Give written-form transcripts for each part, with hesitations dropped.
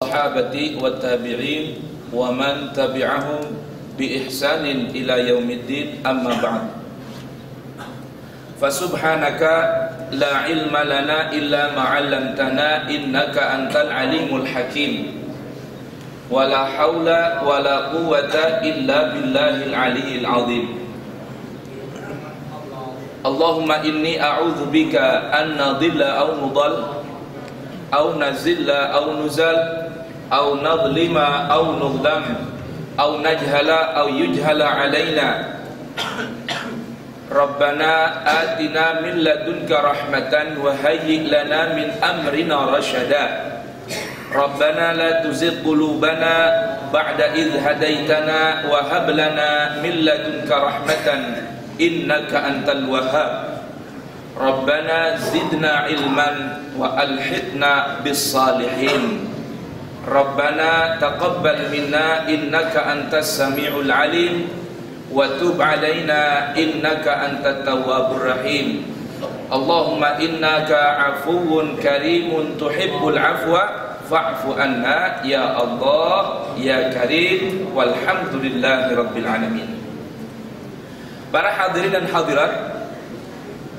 sahabati wa tabi'in wa man tabi'ahum bi ihsanin ila yaumiddin, amma ba'd. Fasubhanaka la ilma lana illa ma 'allamtana innaka antal alimul hakim. Wala haula wala quwwata illa billahil aliyyil azim. Allahumma inni a'udzu bika an nadhilla aw nudall aw nazilla aw nuzal aw nadlima aw nudlam aw najhala aw yujhala alaina. Rabbana atina min ladunka rahmatan wa hayyi' lana min amrina rasyada. Rabbana la tuzigh qulubana ba'da idh hadaitana wa hab lana min ladunka rahmatan innaka antal wahhab. Rabbana zidna ilman wa alhiqna bis salihin. Rabbana taqabbal minna innaka antas samiul alim wa tub alaina innaka antat tawwabur rahim. Allahumma innaka afuwun karimun tuhibbul afwa fa'fu anna ya Allah ya Karim, walhamdulillahi rabbil alamin. Para hadirin dan hadirat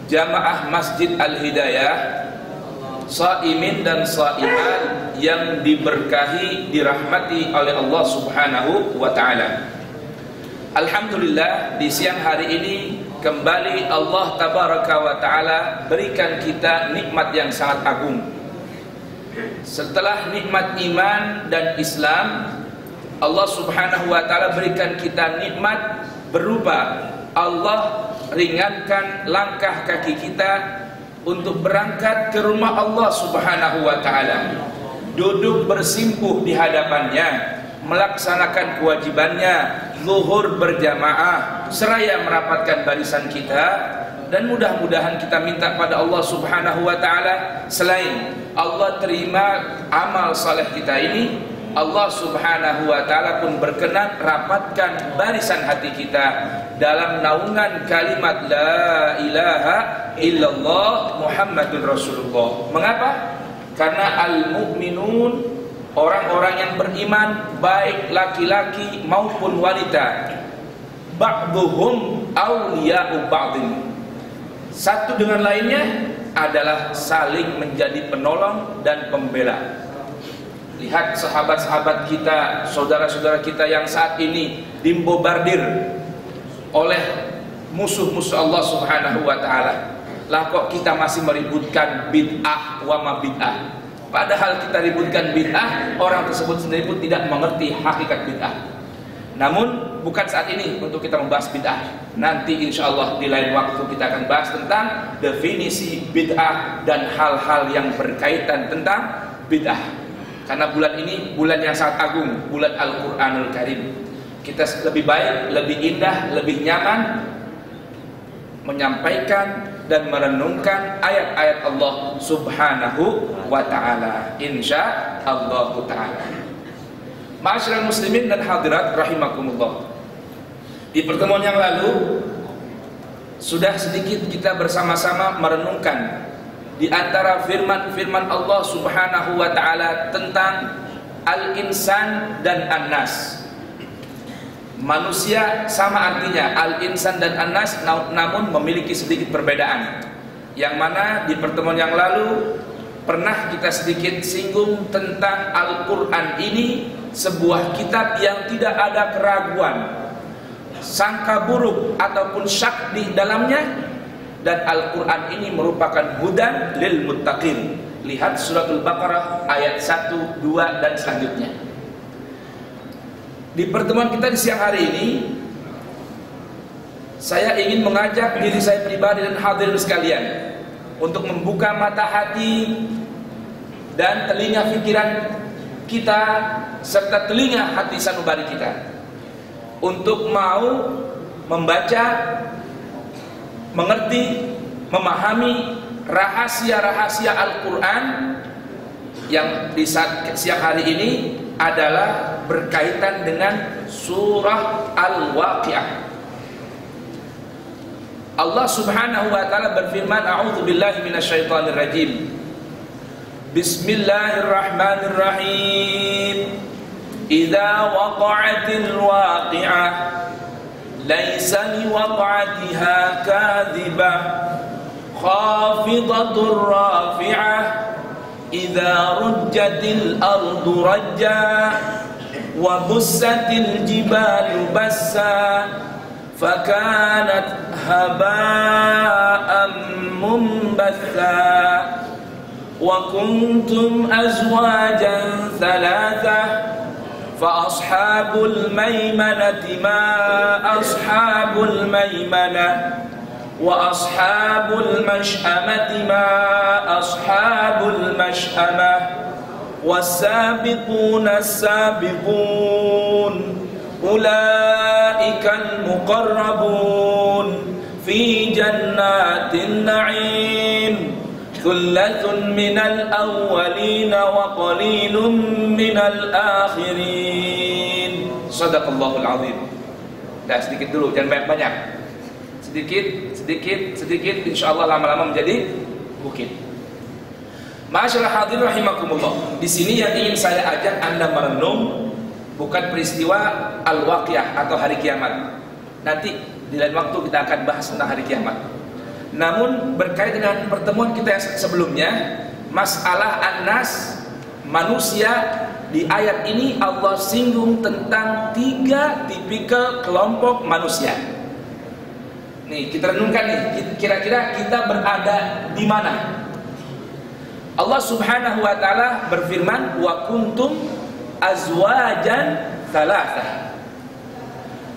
jamaah Masjid Al-Hidayah, shaimin dan shaimat yang diberkahi, dirahmati oleh Allah Subhanahu wa taala. Alhamdulillah, di siang hari ini kembali Allah tabaraka wa taala berikan kita nikmat yang sangat agung. Setelah nikmat iman dan Islam, Allah Subhanahu wa taala berikan kita nikmat berupa Allah ringankan langkah kaki kita untuk berangkat ke rumah Allah Subhanahu wa taala, duduk bersimpuh di hadapannya, melaksanakan kewajibannya, zuhur berjamaah seraya merapatkan barisan kita. Dan mudah-mudahan kita minta pada Allah Subhanahu wa taala, selain Allah terima amal saleh kita ini, Allah Subhanahu wa taala pun berkenan rapatkan barisan hati kita dalam naungan kalimat la ilaha illallah Muhammadur Rasulullah. Mengapa? Karena al-mu'minun, orang-orang yang beriman, baik laki-laki maupun wanita, ba'duhum awliya'u ba'din, satu dengan lainnya adalah saling menjadi penolong dan pembela. Lihat sahabat-sahabat kita, saudara-saudara kita yang saat ini dibombardir oleh musuh-musuh Allah Subhanahu wa taala. Lah kok kita masih meributkan bid'ah wa ma bid'ah? Padahal kita ributkan bid'ah, orang tersebut sendiri pun tidak mengerti hakikat bid'ah. Namun bukan saat ini untuk kita membahas bid'ah. Nanti insyaallah di lain waktu kita akan bahas tentang definisi bid'ah dan hal-hal yang berkaitan tentang bid'ah. Karena bulan ini bulan yang sangat agung, bulan Al-Qur'anul Karim. Kita lebih baik, lebih indah, lebih nyaman menyampaikan dan merenungkan ayat-ayat Allah Subhanahu wa taala, insyaallah taala. Ma'asyiral muslimin dan hadirat rahimakumullah. Di pertemuan yang lalu sudah sedikit kita bersama-sama merenungkan di antara firman-firman Allah Subhanahu wa taala tentang al-insan dan an-nas. Manusia sama artinya al-insan dan an-nas, namun memiliki sedikit perbedaan. Yang mana di pertemuan yang lalu pernah kita sedikit singgung tentang Al-Qur'an ini, sebuah kitab yang tidak ada keraguan, sangka buruk ataupun syak di dalamnya. Dan Al-Quran ini merupakan hudan lil muttaqin. Lihat suratul Baqarah ayat 1, 2 dan selanjutnya. Di pertemuan kita di siang hari ini, saya ingin mengajak diri saya pribadi dan hadirin sekalian untuk membuka mata hati dan telinga pikiran kita serta telinga hati sanubari kita untuk mau membaca, mengerti, memahami rahasia-rahasia Al-Quran yang di siang hari ini adalah berkaitan dengan surah Al-Waqi'ah. Allah Subhanahu wa taala berfirman, a'udzu billahi minasyaitonir rajim. Bismillahirrahmanirrahim. idza waqa'atil waqi'ah laisa liwaqa'atiha kadhibah khafidatur rafi'ah idza rujjatil ardu rajja wa bussatil jibalu bassa fakanat haba'an mumbatha wa kuntum azwajan thalatha fa ashabul maimanati ma ashabul maimanah wa ashabul mash'amati ma ashabul mash'amah was-sabiquna as-sabiqun ulaikal muqarrabun fi jannatin na'im thullatun minal awwalin wa qalilun minal akhirin. Shadaqallahul azim. Dah sedikit dulu, jangan banyak-banyak. Sedikit insyaallah lama-lama menjadi bukit. Ma'asyiral hadirin rahimakumullah. Di sini yang ingin saya ajak Anda merenung bukan peristiwa al-waqiah atau hari kiamat. Nanti di lain waktu kita akan bahas tentang hari kiamat. Namun berkaitan dengan pertemuan kita yang sebelumnya, masalah an-nas, manusia, di ayat ini Allah singgung tentang 3 tipikal kelompok manusia. Nih, kita renungkan nih, kira-kira kita berada di mana? Allah Subhanahu wa taala berfirman, "Wa kuntum azwajan thalatha."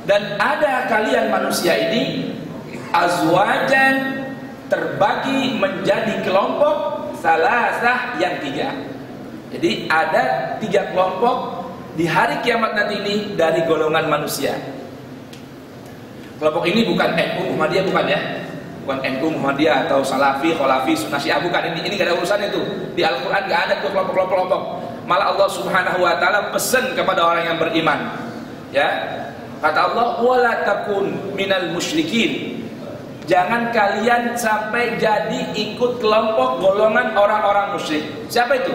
Dan ada kalian manusia ini azwajan, terbagi menjadi kelompok thalatha yang 3. Jadi ada 3 kelompok di hari kiamat nanti ini dari golongan manusia. Kelompok ini bukan NU Muhammadiyah, bukan ya, bukan NU Muhammadiyah atau Salafi, Khalafi, Sunnah Syiah, bukan. Ini gak ada urusan itu. Di Al-Quran gak ada tuh kelompok-kelompok. Malah Allah Subhanahu wa taala pesan kepada orang yang beriman. Ya, kata Allah, wala takun minal musyrikin. Jangan kalian sampai jadi ikut kelompok golongan orang-orang musyrik. Siapa itu?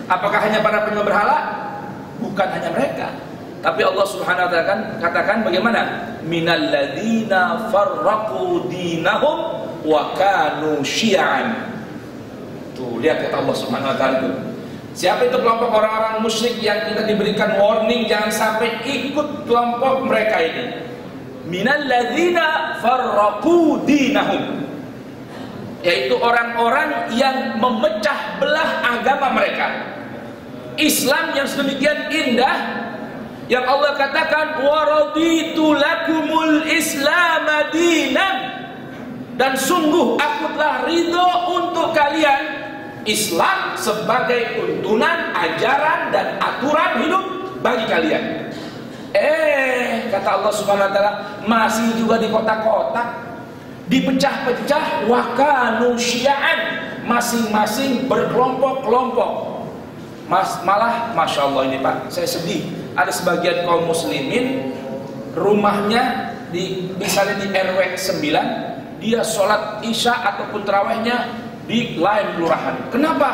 Apakah hanya para penyembah berhala? Bukan hanya mereka. Tapi Allah Subhanahu wa taala katakan bagaimana? Minal ladzina farraqu dinahum wa kanu syi'an. Tuh, lihat kata Allah Subhanahu wa taala itu. Siapa itu kelompok orang-orang musyrik yang kita diberikan warning jangan sampai ikut kelompok mereka ini? Minal ladzina farraqu dinahum. Yaitu orang-orang yang memecah belah agama mereka. Islam yang sedemikian indah yang Allah katakan waraditu lakumul islam dinan, dan sungguh aku telah ridho untuk kalian Islam sebagai tuntunan, ajaran dan aturan hidup bagi kalian. Kata Allah Subhanahu wa taala, masih juga di kotak-kotak, dipecah-pecah, wa kanu syi'an, masing-masing berkelompok-kelompok. Malah Masya Allah ini Pak, saya sedih. Ada sebagian kaum muslimin rumahnya misalnya di RW 9, dia sholat isya ataupun tarawihnya di lain kelurahan. Kenapa?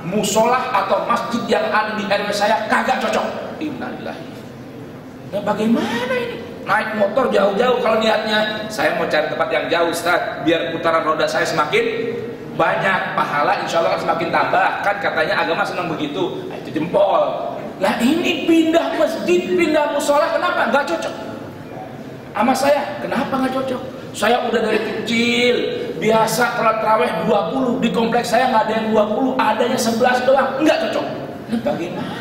Musolah atau masjid yang ada di RW saya kagak cocok. Innalillahi. Nah, bagaimana ini? Naik motor jauh-jauh kalau niatnya saya mau cari tempat yang jauh Ustaz, biar putaran roda saya semakin banyak, pahala insya Allah semakin tambah. Kan katanya agama senang begitu. Nah, itu jempol. Lah ini pindah masjid, pindah musola, kenapa nggak cocok sama saya? Kenapa nggak cocok? Saya udah dari kecil biasa sholat tarawih 20, di kompleks saya nggak ada yang 20, adanya 11 doang, nggak cocok. Nah, bagaimana?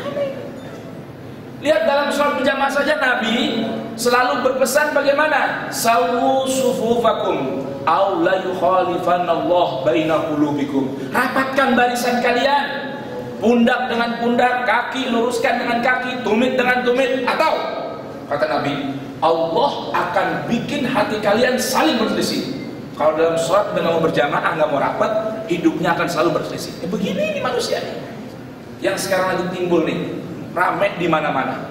Lihat dalam sholat berjamaah saja Nabi selalu berpesan bagaimana? Sawu sufufakum aw la yukhalifanallah baina qulubikum. Rapatkan barisan kalian, pundak dengan pundak, kaki luruskan dengan kaki, tumit dengan tumit, atau kata Nabi, Allah akan bikin hati kalian saling berselisih. Kalau dalam sholat dengan mau berjamaah nggak mau rapat, hidupnya akan selalu berselisih. Begini ini manusia nih, yang sekarang lagi timbul nih, rame di mana-mana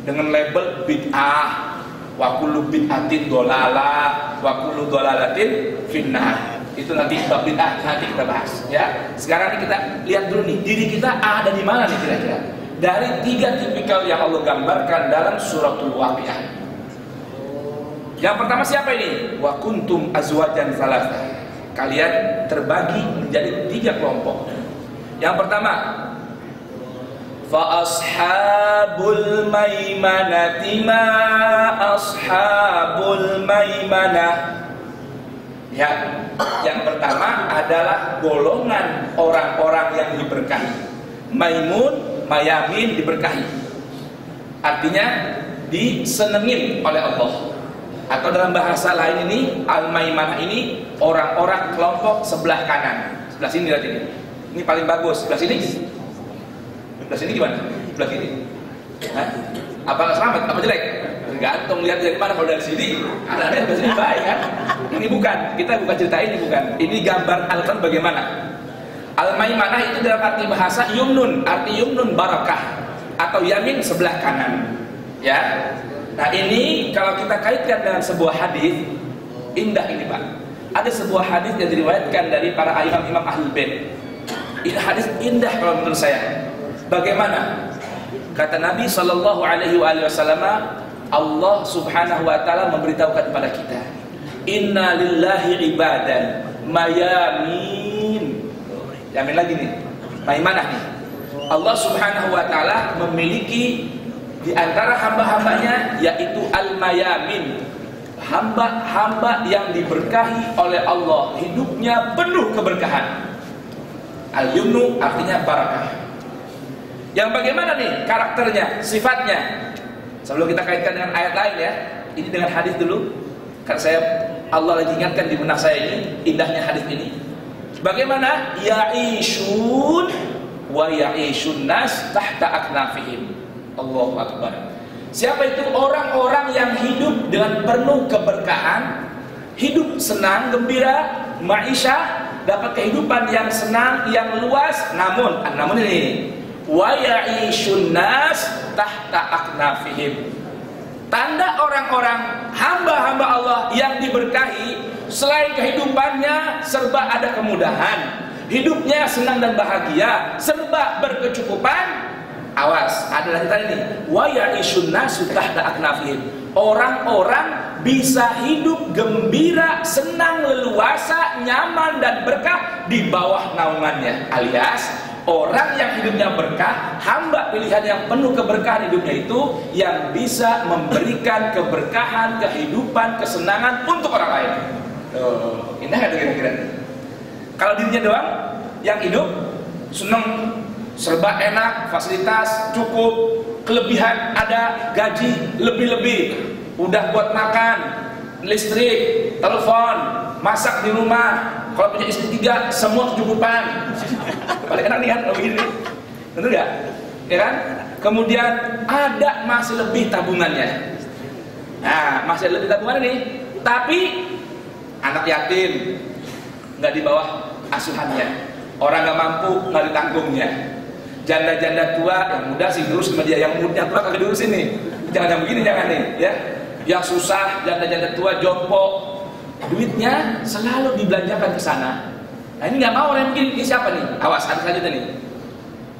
dengan label bid'ah, wa kullu bid'atin dhalalah, wa kullu dhalalatin finnar. Itu nanti bab bid'ah nanti kita bahas ya. Sekarang ini kita lihat dulu nih, diri kita ada di mana nih kira-kira? dari 3 tipikal yang Allah gambarkan dalam suratul Waqiah. Yang pertama siapa ini? Wa kuntum azwajan thalatha. Kalian terbagi menjadi 3 kelompok. Yang pertama, fa ashabul maimanati ma ashabul maimanah. Ya, yang pertama adalah golongan orang-orang yang diberkahi. Maimun, mayamin diberkahi. Artinya disenengin oleh Allah. Atau dalam bahasa lain ini, al-maimanah ini orang-orang kelompok sebelah kanan. Sebelah sini lihat ini. Ini paling bagus. Sebelah sini? Sebelah sini gimana? Sebelah kiri. Hah? Apa selamat? Apa jelek? Tergantung lihat dari mana. Kalau dari sini, ada dari sini baik kan? Ini bukan. Kita bukan cerita ini bukan. Ini gambar Al-Quran bagaimana? Al-maimanah itu dalam arti bahasa yumnun. Arti yumnun barakah atau yamin sebelah kanan. Ya. Nah ini kalau kita kaitkan dengan sebuah hadis, indah ini Pak. Ada sebuah hadis yang diriwayatkan dari para imam-imam Ahlul Bait. Ini hadis indah kalau menurut saya. Bagaimana? Kata Nabi sallallahu alaihi wasallam, Allah Subhanahu wa taala memberitahukan kepada kita, inna lillahi ibadan mayamin. Yamin lagi nih. Maimanah nih. Allah Subhanahu wa taala memiliki di antara hamba-hambanya yaitu al-mayamin, hamba-hamba yang diberkahi oleh Allah, hidupnya penuh keberkahan. Al-yumnu artinya barakah. Yang bagaimana nih karakternya, sifatnya? Sebelum kita kaitkan dengan ayat lain ya, ini dengan hadis dulu. Karena Allah lagi ingatkan di benak saya ini, indahnya hadis ini. Bagaimana? Ya'ishun wa ya'ishun nas tahta aknafihim. Allahu Akbar. Siapa itu? Orang-orang yang hidup dengan penuh keberkahan, hidup senang, gembira, ma'isyah, dapat kehidupan yang senang, yang luas. Namun ini wa ya'ishun nas tahta aknafihim. Tanda orang-orang hamba-hamba Allah yang diberkahi, selain kehidupannya serba ada kemudahan, hidupnya senang dan bahagia, serba berkecukupan. Awas, ada lanjutan ini. Wa ya'ishun nasu tahta aknafihim. Orang-orang bisa hidup gembira, senang, leluasa, nyaman dan berkah di bawah naungannya. Alias orang yang hidupnya berkah, hamba pilihan yang penuh keberkahan hidupnya itu yang bisa memberikan keberkahan, kehidupan, kesenangan untuk orang lain. Indah nggak kira-kira? Kalau dirinya doang yang hidup senang, serba enak, fasilitas cukup, kelebihan ada, gaji lebih-lebih, udah buat makan, listrik, telepon, masak di rumah. Kalau punya istri 3, semua kecukupan. Paling enak nih kan, begini, betul nggak? Ya kan? Kemudian ada masih lebih tabungannya. Nah, masih lebih tabungan ini, tapi anak yatim nggak di bawah asuhannya, orang nggak mampu nggak ditanggungnya. Janda-janda tua yang muda sih terus sama dia, yang muda tua kagak diurus ini. Jangan yang begini, jangan nih, ya. Yang susah, janda-janda tua jompo, duitnya selalu dibelanjakan ke sana. Nah ini nggak mau orang begini. Ini siapa nih? Awas, ada saja nih.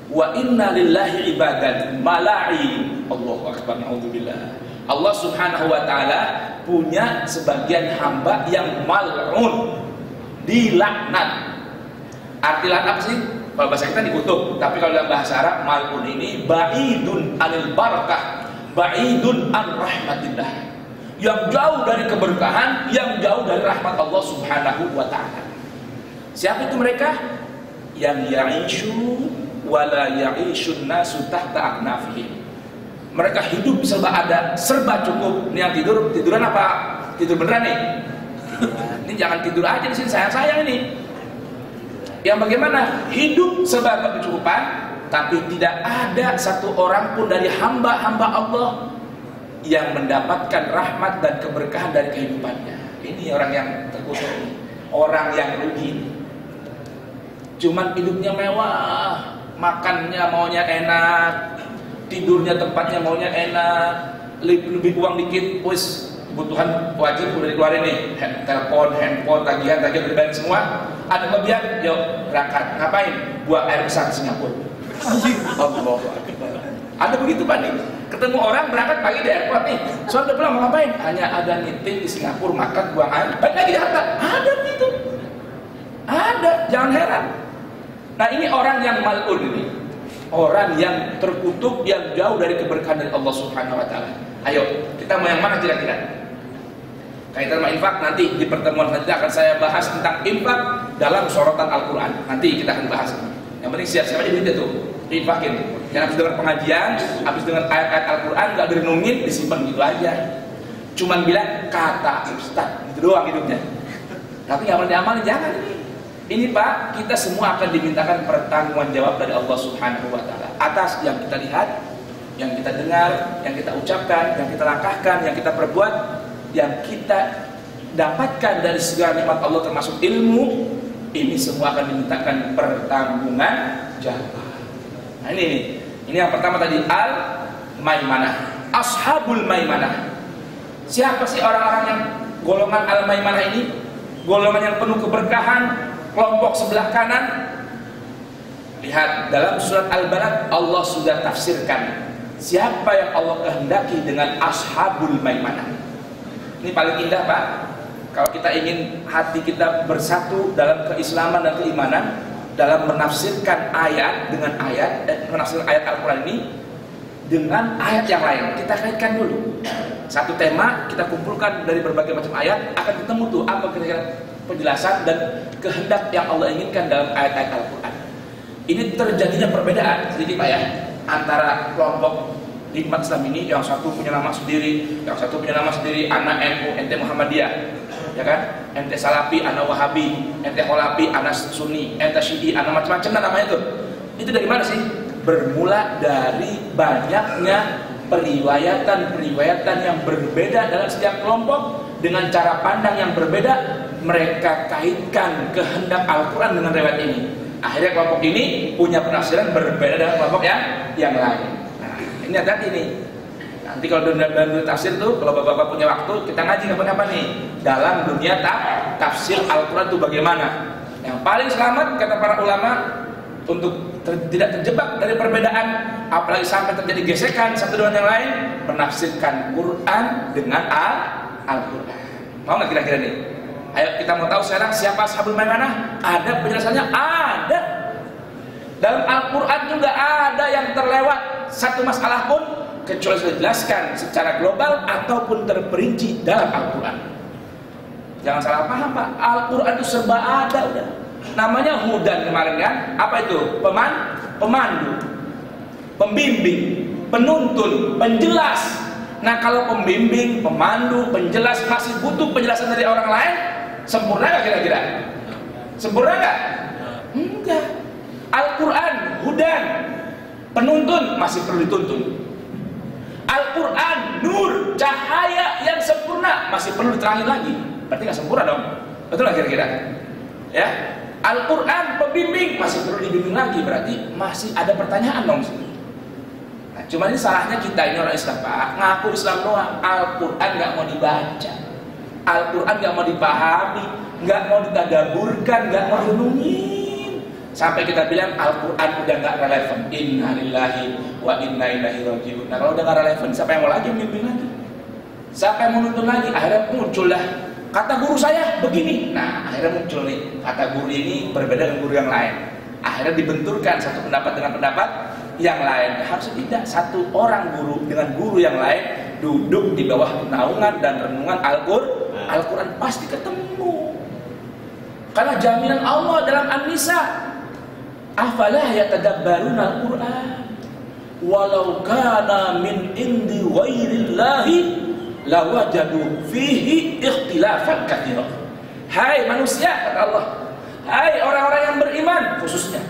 Wa inna lillahi ibadan mala'i. Allahu akbar, naudzubillah. Allah Subhanahu wa taala punya sebagian hamba yang mal'un, dilaknat. Arti laknat apa sih? Kalau bahasa kita dikutuk, tapi kalau dalam bahasa Arab mal'un ini ba'idun anil barakah, ba'idun an rahmatillah, yang jauh dari keberkahan, yang jauh dari rahmat Allah Subhanahu wa ta'ala. Siapa itu mereka? Yang ya'ishu wala ya'ishun nasu tahta aknafihim. Mereka hidup serba ada, serba cukup. Ini yang tiduran apa? Tidur beneran nih? Ini jangan tidur aja di sini, sayang-sayang ini. Yang bagaimana? Hidup serba berkecukupan, tapi tidak ada satu orang pun dari hamba-hamba Allah yang mendapatkan rahmat dan keberkahan dari kehidupannya. Ini orang yang terkutuk, orang yang rugi. Cuman hidupnya mewah, makannya maunya enak, tidurnya tempatnya maunya enak, lebih uang dikit, wis kebutuhan wajib udah dikeluarin nih, telepon, handphone, tagihan dibayar semua. Ada kelebihan, yuk berangkat. Ngapain? Buang air besar ke Singapura. Allah. Ada begitu Pak nih. Ketemu orang berangkat pagi di airport nih. Soal udah pulang mau ngapain? Hanya ada meeting di Singapura, makan, buang air, balik lagi di Jakarta. Ada begitu. Ada, jangan heran. Nah ini orang yang mal'un ini. Orang yang terkutuk, yang jauh dari keberkahan dari Allah Subhanahu wa taala. Ayo, kita mau yang mana kira-kira? Kaitan sama infak nanti di pertemuan selanjutnya akan saya bahas tentang infak dalam sorotan Al-Quran. Nanti kita akan bahas. Yang penting siap-siap aja duitnya tuh, diinfakin. Jangan habis dengar pengajian, habis dengar ayat-ayat Al-Quran nggak direnungin, disimpan gitu aja. Cuman bilang kata Ustaz, gitu doang hidupnya. Tapi nggak pernah diamalin, jangan ini. Ini Pak, kita semua akan dimintakan pertanggungan jawab dari Allah Subhanahu wa taala atas yang kita lihat, yang kita dengar, yang kita ucapkan, yang kita langkahkan, yang kita perbuat, yang kita dapatkan dari segala nikmat Allah termasuk ilmu. Ini semua akan dimintakan pertanggungan jawab. Nah ini yang pertama tadi, al-maimanah, ashabul maimanah. Siapa sih orang-orang yang golongan al-maimanah ini? Golongan yang penuh keberkahan, kelompok sebelah kanan. Lihat dalam surat Al-Balad Allah sudah tafsirkan siapa yang Allah kehendaki dengan ashabul maimanah. Ini paling indah Pak. Kalau kita ingin hati kita bersatu dalam keislaman dan keimanan, dalam menafsirkan ayat dengan ayat, menafsirkan ayat Al-Quran ini dengan ayat yang lain, kita kaitkan dulu. Satu tema kita kumpulkan dari berbagai macam ayat, akan ketemu tuh apa kira-kira penjelasan dan kehendak yang Allah inginkan dalam ayat-ayat Al-Quran. Ini terjadinya perbedaan sedikit Pak ya, antara kelompok nikmat Islam ini, yang satu punya nama sendiri, yang satu punya nama sendiri, anak NU, ente Muhammadiyah, ya kan? Ente Salafi, anak Wahabi, ente Kholafi, anak Sunni, ente Syi'i, anak macam-macam namanya itu. Itu dari mana sih? Bermula dari banyaknya periwayatan yang berbeda dalam setiap kelompok dengan cara pandang yang berbeda. Mereka kaitkan kehendak Al-Quran dengan riwayat ini. Akhirnya kelompok ini punya penafsiran berbeda dengan kelompok yang lain. Ini hati-hati nih. Nanti kalau dalam tafsir tuh, kalau bapak-bapak punya waktu, kita ngaji kapan-kapan nih dalam dunia tafsir Al-Quran itu bagaimana. Yang paling selamat kata para ulama untuk tidak terjebak dari perbedaan, apalagi sampai terjadi gesekan satu dengan yang lain, menafsirkan Quran dengan Al-Quran. Mau nggak kira-kira nih? Ayo kita mau tahu sekarang siapa ashabul maimanah? Ada penjelasannya? Ada. Dalam Al-Quran juga ada yang terlewat satu masalah pun kecuali sudah dijelaskan secara global ataupun terperinci dalam Al-Quran. Jangan salah paham Pak, Al-Quran itu serba ada udah. Namanya hudan kemarin kan? Apa itu? Pemandu, pembimbing, penuntun, penjelas. Nah kalau pembimbing, pemandu, penjelas masih butuh penjelasan dari orang lain, sempurna nggak kira-kira? Sempurna nggak? Enggak. Al-Quran, hudan, penuntun masih perlu dituntun. Al-Quran, nur, cahaya yang sempurna masih perlu diterangin lagi. Berarti nggak sempurna dong? Betul nggak kira-kira? Ya, Al-Quran pembimbing masih perlu dibimbing lagi. Berarti masih ada pertanyaan dong sini. Nah, cuma ini salahnya kita ini orang Islam Pak, ngaku Islam doang. Al-Quran nggak mau dibaca, Al-Quran nggak mau dipahami, nggak mau ditadaburkan, nggak mau direnungi. Sampai kita bilang Al-Quran udah gak relevan. Inna lillahi wa inna ilaihi raji'un. Nah kalau udah gak relevan, siapa yang mau lagi membimbing lagi? Siapa yang mau nuntun lagi? Akhirnya muncullah kata guru saya begini. Nah akhirnya muncul nih, kata guru ini berbeda dengan guru yang lain. Akhirnya dibenturkan satu pendapat dengan pendapat yang lain. Harusnya tidak, satu orang guru dengan guru yang lain duduk di bawah naungan dan renungan Al-Quran pasti ketemu. Karena jaminan Allah dalam An-Nisa, afalah yatadabbaruna al-Quran walau kana min indi ghairillahi lawajadu fihi ikhtilafan katsira. Hai manusia, kata Allah, hai orang-orang yang beriman khususnya,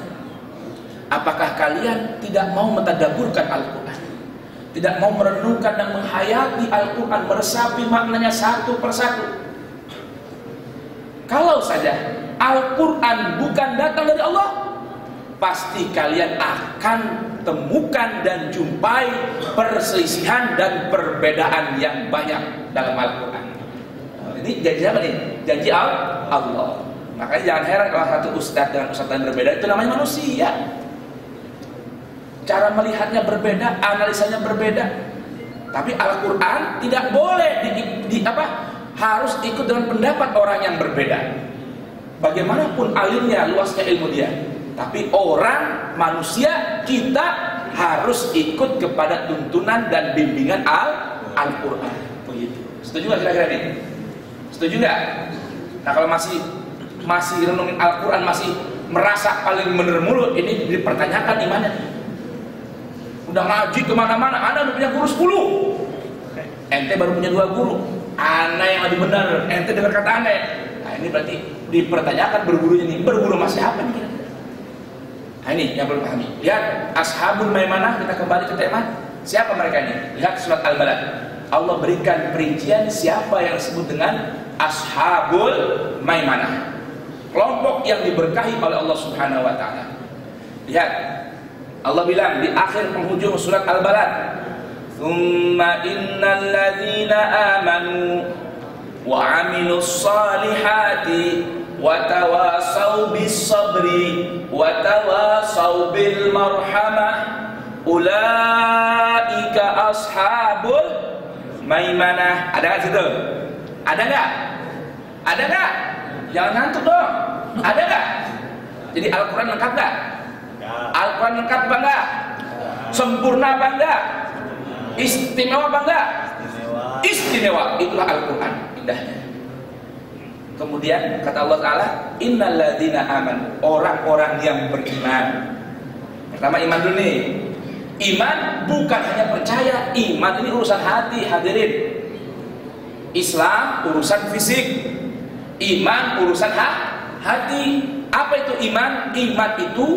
apakah kalian tidak mau mentadabburkan Al-Quran, tidak mau merenungkan dan menghayati Al-Quran, meresapi maknanya satu persatu? Kalau saja Al-Quran bukan datang dari Allah, pasti kalian akan temukan dan jumpai perselisihan dan perbedaan yang banyak dalam Al-Quran. Ini janji apa nih? Janji Allah. Makanya jangan heran kalau satu ustadz dengan ustadz lain berbeda, itu namanya manusia. cara melihatnya berbeda, analisanya berbeda. Tapi Al-Quran tidak boleh harus ikut dengan pendapat orang yang berbeda. Bagaimanapun alimnya, luasnya ilmu dia, tapi orang, manusia, kita harus ikut kepada tuntunan dan bimbingan Al-Quran. Begitu. Setuju nggak kira-kira ini? Setuju nggak? Nah, kalau masih renungin Al-Quran, masih merasa paling bener mulu, ini dipertanyakan imannya. Udah ngaji kemana-mana, Anda udah punya guru 10, ente baru punya 2 guru, Anda yang lebih benar, ente dengar kata Anda. Nah, ini berarti dipertanyakan bergurunya nih, berguru sama siapa nih kira-kira? Nah, ini yang perlu pahami. Lihat Ashabul Maimanah, kita kembali ke tema. Siapa mereka ini? Lihat surat Al-Balad. Allah berikan perincian siapa yang disebut dengan Ashabul Maimanah, kelompok yang diberkahi oleh Allah Subhanahu wa taala. Lihat, Allah bilang di akhir penghujung surat Al-Balad, "Tsumma innal ladzina amanu wa 'amilus solihati wa tawasaw bis sabri wa tawasaw bil marhamah ulaika ashabul maimanah." Ada nggak situ? Ada nggak? Ada nggak? Jangan ngantuk dong. Ada nggak? Jadi Al-Quran lengkap nggak? Al-Quran lengkap apa enggak? Sempurna apa enggak? Istimewa apa enggak? Istimewa. Itulah Al-Quran indahnya. Kemudian kata Allah Ta'ala, innal ladzina amanu, orang-orang yang beriman. Pertama iman dulu nih. Iman bukan hanya percaya, iman ini urusan hati, hadirin. Islam urusan fisik, iman urusan hati. Apa itu iman? Iman itu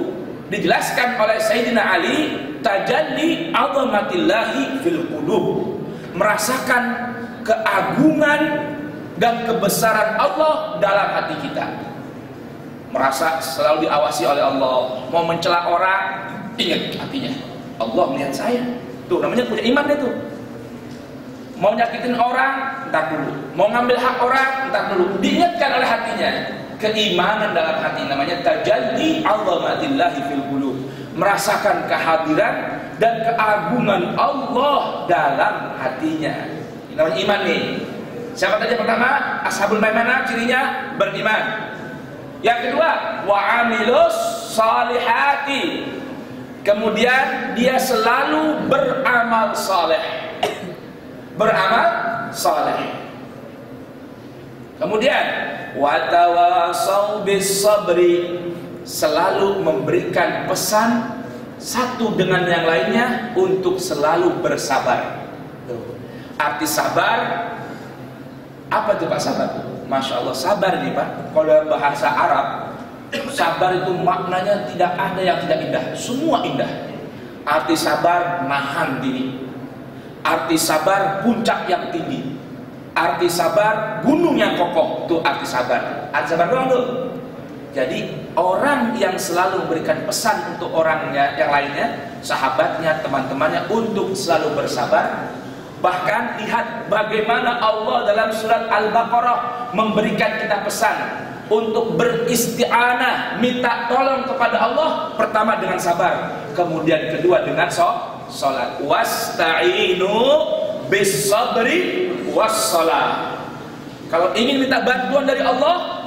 dijelaskan oleh Sayyidina Ali, tajalli azamatillahi fil qulub, merasakan keagungan dan kebesaran Allah dalam hati kita. Merasa selalu diawasi oleh Allah. Mau mencela orang, ingat hatinya, Allah melihat saya. Tuh namanya punya iman itu. Mau nyakitin orang, entar dulu. Mau ngambil hak orang, entar dulu. Diingatkan oleh hatinya. Keimanan dalam hati namanya tajalli azamatillahi fil qulub, merasakan kehadiran dan keagungan Allah dalam hatinya. Ini namanya iman nih. Siapa tadi pertama? Ashabul Maimanah, cirinya beriman. Yang kedua, wa amilus salihati, kemudian dia selalu beramal saleh. Beramal saleh. Kemudian watawasaw bis sabri, selalu memberikan pesan satu dengan yang lainnya untuk selalu bersabar. Arti sabar apa itu Pak sabar? Masya Allah, sabar nih Pak, kalau dalam bahasa Arab sabar itu maknanya tidak ada yang tidak indah, semua indah. Arti sabar nahan diri, arti sabar puncak yang tinggi, arti sabar gunung yang kokoh, itu arti sabar. Arti sabar doang tuh. Jadi orang yang selalu memberikan pesan untuk orangnya yang lainnya, sahabatnya, teman-temannya, untuk selalu bersabar. Bahkan lihat bagaimana Allah dalam surat Al-Baqarah memberikan kita pesan untuk beristi'anah, minta tolong kepada Allah. Pertama dengan sabar, kemudian kedua dengan sholat. Wasta'inu bis sabri wassalah. Kalau ingin minta bantuan dari Allah,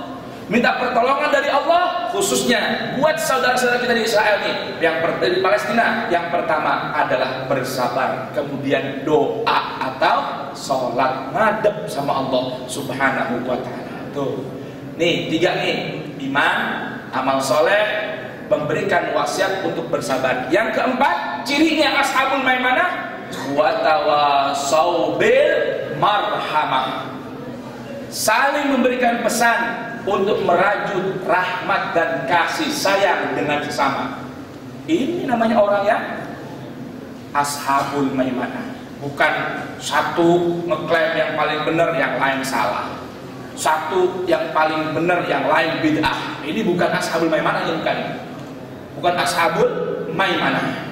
minta pertolongan dari Allah, khususnya buat saudara-saudara kita di Israel nih, yang di Palestina, yang pertama adalah bersabar, kemudian doa atau sholat, ngadep sama Allah Subhanahu wa ta'ala. Tuh, nih 3 nih, iman, amal soleh, memberikan wasiat untuk bersabar. Yang keempat, cirinya Ashabul Maimanah, wa tawasaw bil marhamah, saling memberikan pesan untuk merajut rahmat dan kasih sayang dengan sesama. Ini namanya orang yang Ashabul Maimanah. Bukan satu ngeklaim yang paling benar, yang lain salah. Satu yang paling benar, yang lain bid'ah. Ini bukan Ashabul Maimanah, bukan Ashabul Maimanah.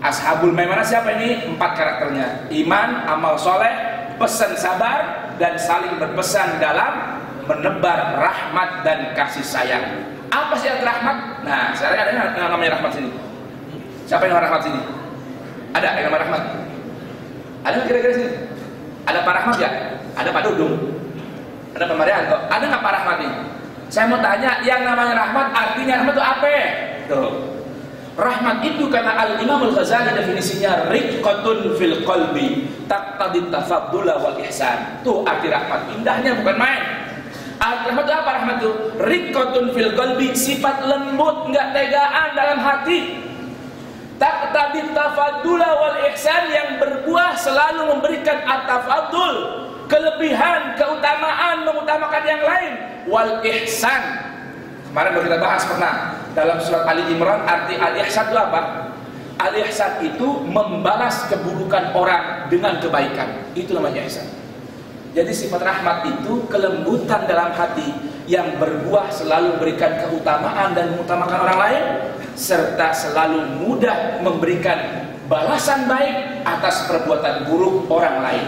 Ashabul Maimanah siapa ini? 4 karakternya: iman, amal soleh, pesan sabar, dan saling berpesan dalam menebar rahmat dan kasih sayang. Apa sih arti rahmat? Nah, sekarang ada yang namanya rahmat sini. Siapa yang nama Rahmat sini? Ada yang nama Rahmat? Ada nggak kira-kira sini? Ada Pak Rahmat ya? Ada Pak Dudung? Ada Pak Marianto? Ada nggak Pak Rahmat ini? Saya mau tanya, yang namanya rahmat, artinya rahmat itu apa? Tuh. Rahmat itu karena Al-Imam Al-Ghazali definisinya riqqatun fil qalbi taqtadi tafaddula wal ihsan. Tuh arti rahmat, indahnya bukan main. Arti rahmat itu apa? Rahmat itu riqqatun fil qalbi, sifat lembut, enggak tegaan dalam hati. Taqtadi tafaddula wal ihsan, yang berbuah selalu memberikan at-tafaddul, kelebihan, keutamaan, mengutamakan yang lain. Wal ihsan, kemarin baru kita bahas pernah dalam surat Ali Imran, arti al-ihsan itu apa? Al-ihsan itu membalas keburukan orang dengan kebaikan. Itu namanya ihsan. Jadi sifat rahmat itu kelembutan dalam hati yang berbuah selalu memberikan keutamaan dan mengutamakan orang lain, serta selalu mudah memberikan balasan baik atas perbuatan buruk orang lain.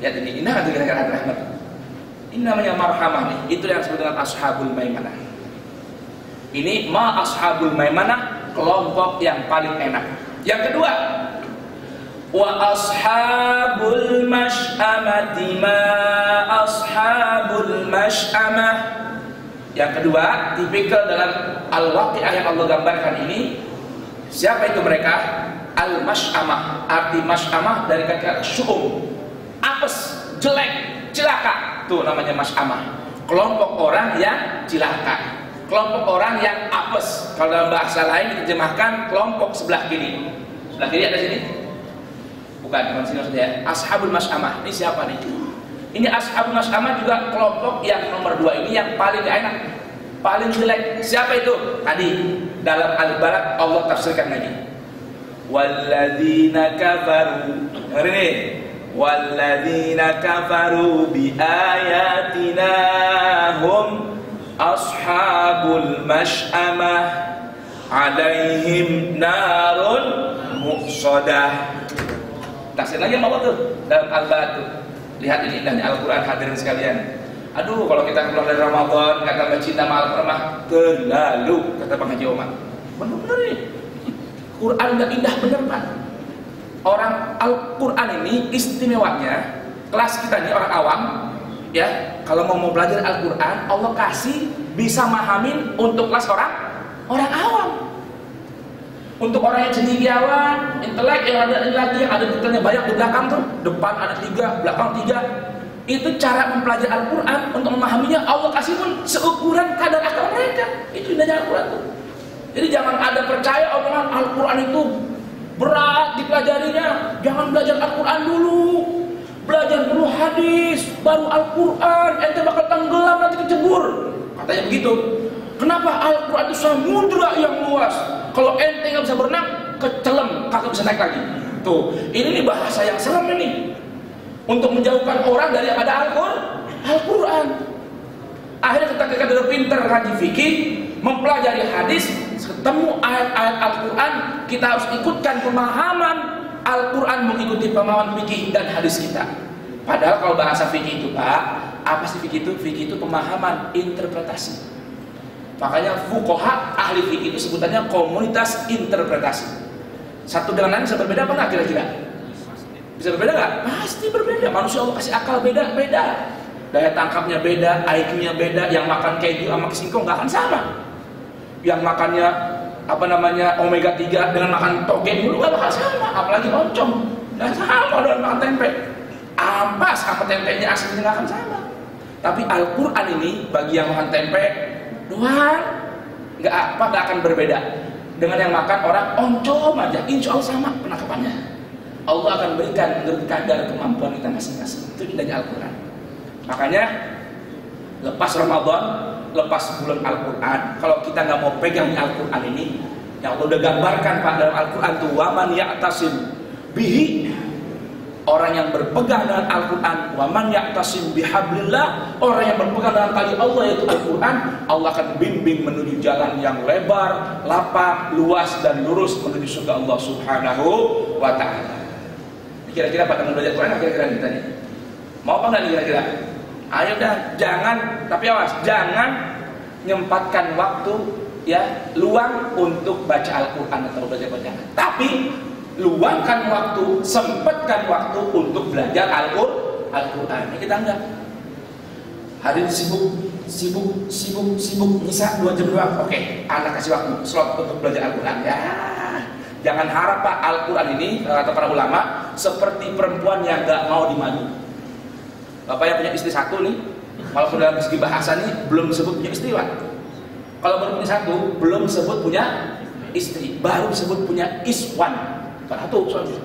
Lihat ini, indah atau kira-kira rahmat? Ini namanya marhamah nih. Itu yang disebut dengan ashabul maimanah. Ini ma ashabul maimanah, kelompok yang paling enak. Yang kedua, wa ashabul mash'amati ma ashabul mash'amah. Yang kedua, tipikal dalam al-waqi'ah yang Allah gambarkan ini. Siapa itu mereka? Al-mash'amah. Arti mash'amah dari kata syu'um, apes, jelek, celaka. Itu namanya mas'amah. Kelompok orang yang cilaka, kelompok orang yang apes. Kalau dalam bahasa lain diterjemahkan kelompok sebelah kiri. Sebelah kiri ada sini? Bukan, bukan sini maksudnya. Ashabul mas'amah. Ini siapa nih? Ini ashabul mas'amah juga kelompok yang nomor 2 ini yang paling gak enak, paling jelek. Siapa itu? Tadi dalam Al-Balad Allah tafsirkan lagi. Walladzina kafaru. Hari ini. Walladzina kafaru bi ayatina hum ashabul mash'amah alaihim narun muqsadah. Tafsir lagi sama Allah tuh dalam Al-Balad tuh. Lihat ini indahnya Al-Quran, hadirin sekalian. Aduh, kalau kita keluar dari Ramadan kata mencinta sama Al-Quran terlalu, kata Bang Haji Omar. Bener-bener nih, Quran udah indah bener Pak. Orang Al-Quran ini istimewanya, kelas kita nih orang awam ya, kalau mau belajar Al-Quran Allah kasih bisa mahamin untuk kelas orang awam. Untuk orang yang cendekiawan, intelek, yang ada lagi yang ada detailnya banyak di belakang tuh, depan ada 3, belakang 3. Itu cara mempelajari Al-Quran untuk memahaminya Allah kasih pun seukuran kadar akal mereka. Itu indahnya Al-Quran tuh. Jadi jangan ada percaya omongan Al-Quran itu berat dipelajarinya. Jangan belajar Al-Quran dulu, belajar dulu hadis, baru Al-Quran. Ente bakal tenggelam nanti kecebur. Katanya begitu. Kenapa? Al-Quran itu samudra yang luas. Kalau ente nggak bisa berenang, kecelem, kagak bisa naik lagi. Tuh, ini nih bahasa yang serem ini. Untuk menjauhkan orang dari yang ada Al-Quran. Akhirnya kita udah pinter ngaji fikih, mempelajari hadis, ketemu ayat-ayat Al-Quran, kita harus ikutkan pemahaman Al-Quran mengikuti pemahaman fikih dan hadis kita. Padahal kalau bahasa fikih itu Pak, apa sih fikih itu? Fikih itu pemahaman, interpretasi. Makanya fuqaha, ahli fikih itu sebutannya komunitas interpretasi. Satu dengan lain bisa berbeda apa enggak kira-kira? Bisa berbeda nggak? Pasti berbeda. Manusia Allah kasih akal beda-beda. Daya tangkapnya beda, IQ-nya beda. Yang makan keju sama singkong nggak akan sama. Yang makannya omega 3 dengan makan toge dulu nggak bakal sama. Apalagi oncom, nggak sama dengan makan tempe. Ampas sama tempenya aslinya nggak akan sama. Tapi Al-Quran ini bagi yang makan tempe doang nggak akan berbeda dengan yang makan orang oncom aja. Insya Allah sama penangkapannya. Allah akan berikan menurut kadar kemampuan kita masing-masing. Itu indahnya Al-Quran. Makanya lepas Ramadan, lepas bulan Al-Quran, kalau kita nggak mau pegang Al-Quran ini, yang Allah udah gambarkan Pak dalam Al-Quran tuh, waman ya'tasim bihi, orang yang berpegang dengan Al-Quran, waman ya'tasim bihablillah, orang yang berpegang dengan tali Allah yaitu Al-Quran, Allah akan bimbing menuju jalan yang lebar, lapang, luas dan lurus menuju surga Allah Subhanahu wa ta'ala. Kira-kira Pak dengan belajar Quran kira-kira kita nih mau apa nggak nih kira-kira? Ayo dah, jangan, tapi awas, jangan nyempatkan waktu ya luang untuk baca Al-Quran atau belajar bacaan. Tapi luangkan waktu, sempatkan waktu untuk belajar Al-Quran. Ini kita enggak. Hari ini sibuk, nyisa 2 jam doang. Oke, anak kasih waktu slot untuk belajar Al-Quran. Ya, jangan harap Pak, Al-Quran ini kata para ulama seperti perempuan yang enggak mau dimadu. Bapak yang punya istri 1 nih, walaupun dalam segi bahasa nih belum disebut punya istri, Pak. Kalau baru punya 1, belum disebut punya istri, baru disebut punya iswan. 1 soalnya.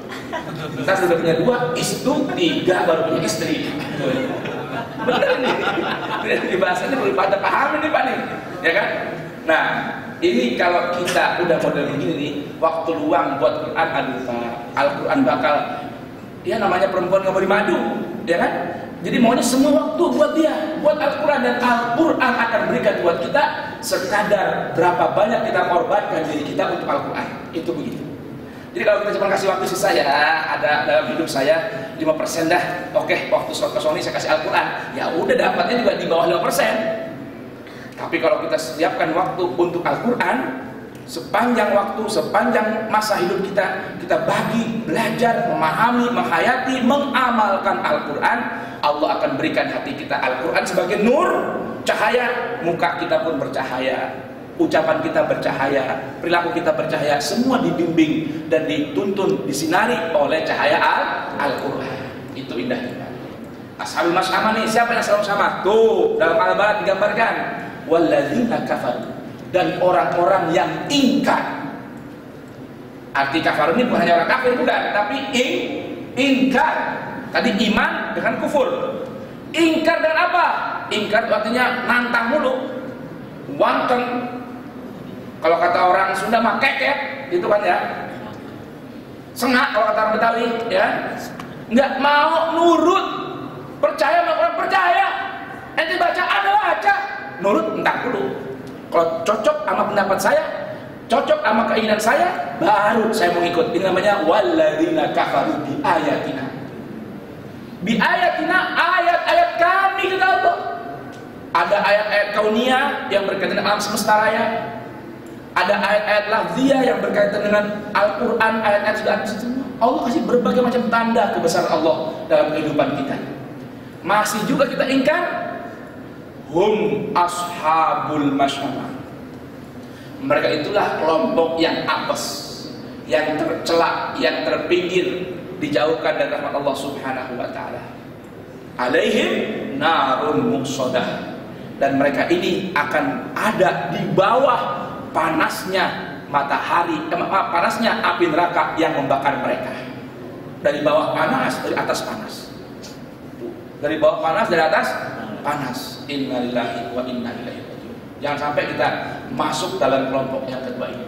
Kita sudah punya 2, istu 3 baru punya istri. Benar ini. Di bahasanya belum pada paham ini Pak nih, ya kan? Nah, ini kalau kita udah model begini nih, waktu luang buat Quran, aduh Pak, Al-Quran bakal, ya namanya perempuan nggak mau dimadu, ya kan? Jadi maunya semua waktu buat dia, buat Al-Quran, dan Al-Quran akan berikan buat kita sekadar berapa banyak kita korbankan diri kita untuk Al-Quran. Itu begitu. Jadi kalau kita cuma kasih waktu sisa ya, ada dalam hidup saya 5% dah. Oke, waktu slot kosong ini saya kasih Al-Quran. Ya udah, dapatnya juga di bawah 5%. Tapi kalau kita siapkan waktu untuk Al-Quran, sepanjang waktu, sepanjang masa hidup kita, kita bagi, belajar, memahami, menghayati, mengamalkan Al-Quran, Allah akan berikan hati kita Al-Quran sebagai nur, cahaya, muka kita pun bercahaya, ucapan kita bercahaya, perilaku kita bercahaya, semua dibimbing dan dituntun, disinari oleh cahaya Al-Quran. Itu indahnya. Ashabul Masy'amah nih, siapa yang selalu sama? Tuh, dalam Al-Baqarah digambarkan, walladzina kafaru, dan orang-orang yang ingkar. Arti kafar ini bukan hanya orang kafir, bukan, tapi ingkar. Tadi iman dengan kufur. Ingkar dengan apa? Ingkar itu artinya nantang mulu, wanteng. Kalau kata orang Sunda mah keket, gitu kan ya. Sengak kalau kata orang Betawi, ya. Nggak mau nurut, percaya sama orang percaya. Nanti baca ada baca, nurut entar dulu. Kalau cocok sama pendapat saya, cocok sama keinginan saya, baru saya mau ikut. Ini namanya walladzina kafaru bi ayatina. Bi ayatina, ayat-ayat kami kata Allah. Ada ayat-ayat kauniyah yang berkaitan dengan alam semesta raya. Ada ayat-ayat lafziyah yang berkaitan dengan Al-Quran, ayat-ayat sudah ada semua. Allah kasih berbagai macam tanda kebesaran Allah dalam kehidupan kita. Masih juga kita ingkar. Hum ashabul masy'amah. Mereka itulah kelompok yang apes, yang tercela, yang terpinggir, dijauhkan dari rahmat Allah Subhanahu wa taala. Alaihim narun muqsadah. Dan mereka ini akan ada di bawah panasnya matahari, panasnya api neraka yang membakar mereka. Dari bawah panas, dari atas panas. Dari bawah panas, dari atas panas. Innalillahi wa inna ilaihi raji'un. Jangan sampai kita masuk dalam kelompok yang kedua ini.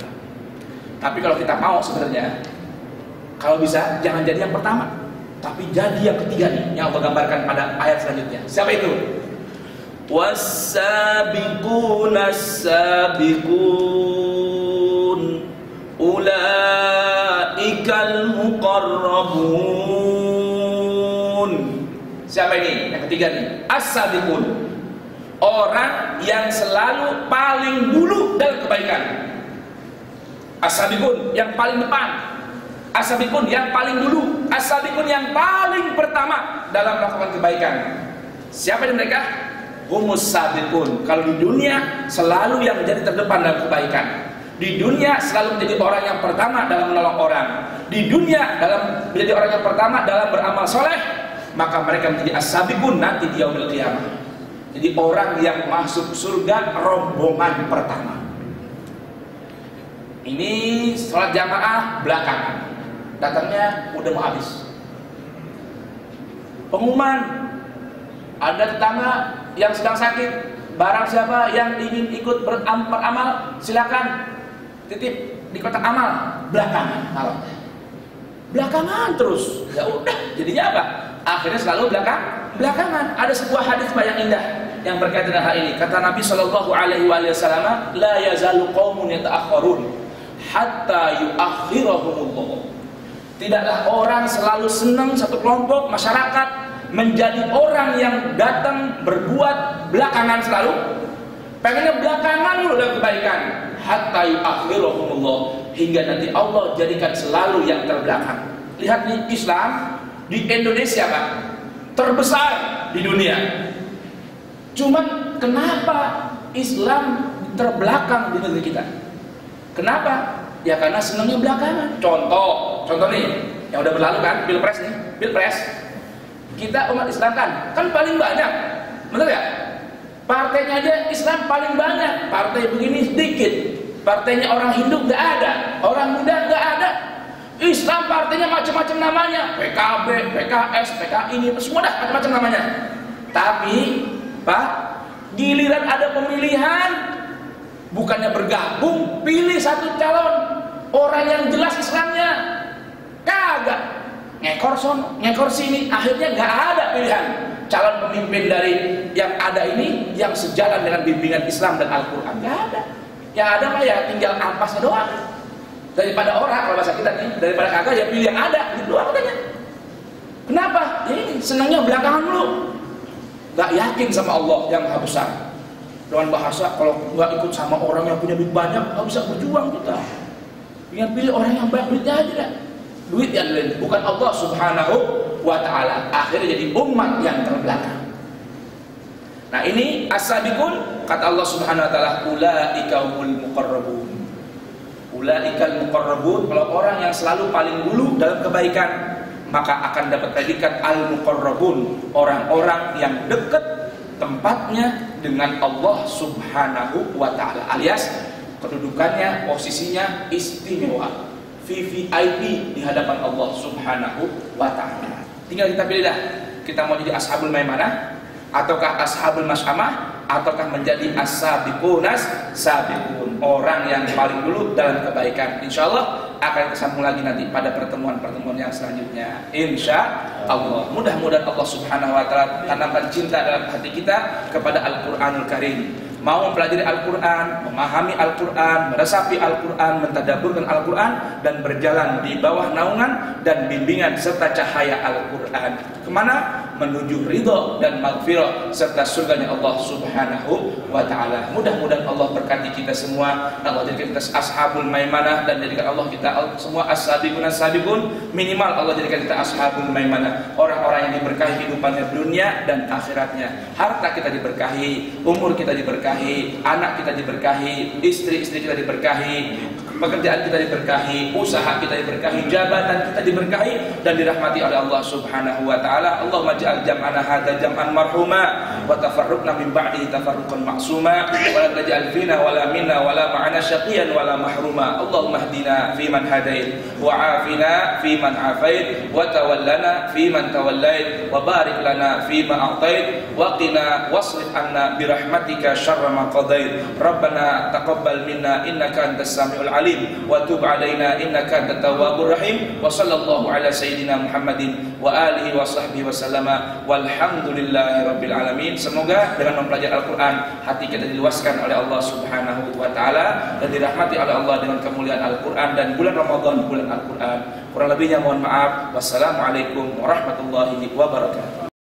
Tapi kalau kita mau sebenarnya, kalau bisa jangan jadi yang pertama, tapi jadi yang ketiga nih, yang Allah gambarkan pada ayat selanjutnya. Siapa itu? Was-sabiquna as-sabiqun ulaikal muqarrabun. Siapa ini? Yang ketiga nih, as-sabiqun, orang yang selalu paling dulu dalam kebaikan. As-sabiqun yang paling depan, as-sabiqun yang paling dulu, as-sabiqun yang paling pertama dalam melakukan kebaikan. Siapa mereka? Humus sabiqun. Kalau di dunia selalu yang menjadi terdepan dalam kebaikan. Di dunia selalu menjadi orang yang pertama dalam menolong orang. Di dunia dalam menjadi orang yang pertama dalam beramal soleh. Maka mereka menjadi as-sabiqun nanti di yaumil qiyamah. Jadi orang yang masuk surga rombongan pertama. Ini sholat jamaah belakangan, datangnya udah mau habis. Pengumuman, ada tetangga yang sedang sakit, barang siapa yang ingin ikut beramal, silakan titip di kotak amal. Belakangan malamnya, belakangan terus. Ya udah, jadinya apa? Akhirnya selalu belakangan. Ada sebuah hadis yang indah yang berkaitan dengan hal ini. Kata Nabi Shallallahu Alaihi Wasallam, la yazalu qaumun yata'akhirun hatta yuakhirahumullah. Tidaklah orang selalu senang, satu kelompok masyarakat menjadi orang yang datang berbuat belakangan selalu, pengennya belakangan dulu dalam kebaikan. Hatta yu'akhirahumullah, hingga nanti Allah jadikan selalu yang terbelakang. Lihat nih, Islam di Indonesia Pak, terbesar di dunia. Cuman kenapa Islam terbelakang di negeri kita? Kenapa? Ya karena senangnya belakangan. Contoh nih, yang udah berlalu kan, pilpres nih, pilpres. Kita umat Islam kan paling banyak, bener ya? Partainya aja Islam paling banyak. Partai begini sedikit. Partainya orang Hindu nggak ada, orang Buddha nggak ada. Islam partainya macam-macam namanya, PKB, PKS, PKI, ini semua dah macam-macam namanya. Tapi Pak, giliran ada pemilihan, bukannya bergabung, pilih satu calon orang yang jelas Islamnya, kagak. Ngekor sono, ngekor sini, akhirnya nggak ada pilihan calon pemimpin dari yang ada ini yang sejalan dengan bimbingan Islam dan Al-Quran. Nggak ada. Yang ada mah ya tinggal ampasnya doang. Daripada orang, kalau bahasa kita nih, daripada kagak ya pilih yang ada, gitu doang katanya. Kenapa? Ini senangnya belakangan dulu. Nggak yakin sama Allah yang Maha Besar. Dengan bahasa kalau nggak ikut sama orang yang punya duit banyak, nggak bisa berjuang kita. Ingin pilih orang yang banyak duitnya aja dah. Duit yang lain, bukan Allah Subhanahu wa Ta'ala. Akhirnya jadi umat yang terbelakang. Nah ini as-sabiqun, kata Allah Subhanahu wa Ta'ala, ulaika humul muqarrabun. Ulaikal muqarrabun, kalau orang yang selalu paling dulu dalam kebaikan, maka akan dapat predikat al-muqarrabun, orang-orang yang dekat tempatnya dengan Allah Subhanahu wa Ta'ala, alias kedudukannya, posisinya istimewa, VVIP di hadapan Allah Subhanahu wa Ta'ala. Tinggal kita pilih dah, kita mau jadi ashabul maimanah ataukah ashabul mas'amah, ataukah menjadi as-sabiqunas sabiqun, orang yang paling dulu dalam kebaikan. Insyaallah akan kesambung lagi nanti pada pertemuan-pertemuan yang selanjutnya, insyaallah. Mudah-mudahan Allah Subhanahu wa Ta'ala tanamkan cinta dalam hati kita kepada Al-Qur'anul Karim, mau mempelajari Al-Quran, memahami Al-Quran, meresapi Al-Quran, mentadabburkan Al-Quran, dan berjalan di bawah naungan dan bimbingan serta cahaya Al-Quran. Kemana? Menuju ridho dan maghfirah serta surganya Allah Subhanahu wa Ta'ala. Mudah-mudahan Allah berkati kita semua. Allah jadikan kita ashabul maimanah, dan jadikan Allah kita semua as-sabiqun as-sabiqun. Minimal Allah jadikan kita ashabul maimanah, orang-orang yang diberkahi kehidupannya dunia dan akhiratnya. Harta kita diberkahi, umur kita diberkahi, anak kita diberkahi, istri-istri kita diberkahi, pekerjaan kita diberkahi, usaha kita diberkahi, jabatan kita diberkahi dan dirahmati oleh Allah Subhanahu wa Ta'ala. Allahumma ja'al jam'ana hadza jam'an marhuma wa tafarruqna min ba'dihi tafarruqan ma'suma wa la taj'al fina wa la minna wa la ma'ana syaqiyan wa la mahruma. Allahumma hdina fi man hadait wa 'afina fi man 'afait wa tawallana fi man tawallait wa barik lana fi ma a'tait wa qina wasrif anna bi rahmatika syarra ma qadait. Rabbana taqabbal minna innaka antas samiul alim wa tub alaina innaka antat tawwabur rahim. Wa sallallahu ala sayyidina Muhammadin wa alihi wa sahbihi wa sallama walhamdulillahi rabbil alamin. Semoga dengan mempelajari Al-Quran hati kita diluaskan oleh Allah Subhanahu wa Ta'ala dan dirahmati oleh Allah dengan kemuliaan Al-Quran dan bulan Ramadan, bulan Al-Quran. Kurang lebihnya mohon maaf. Wassalamualaikum warahmatullahi wabarakatuh.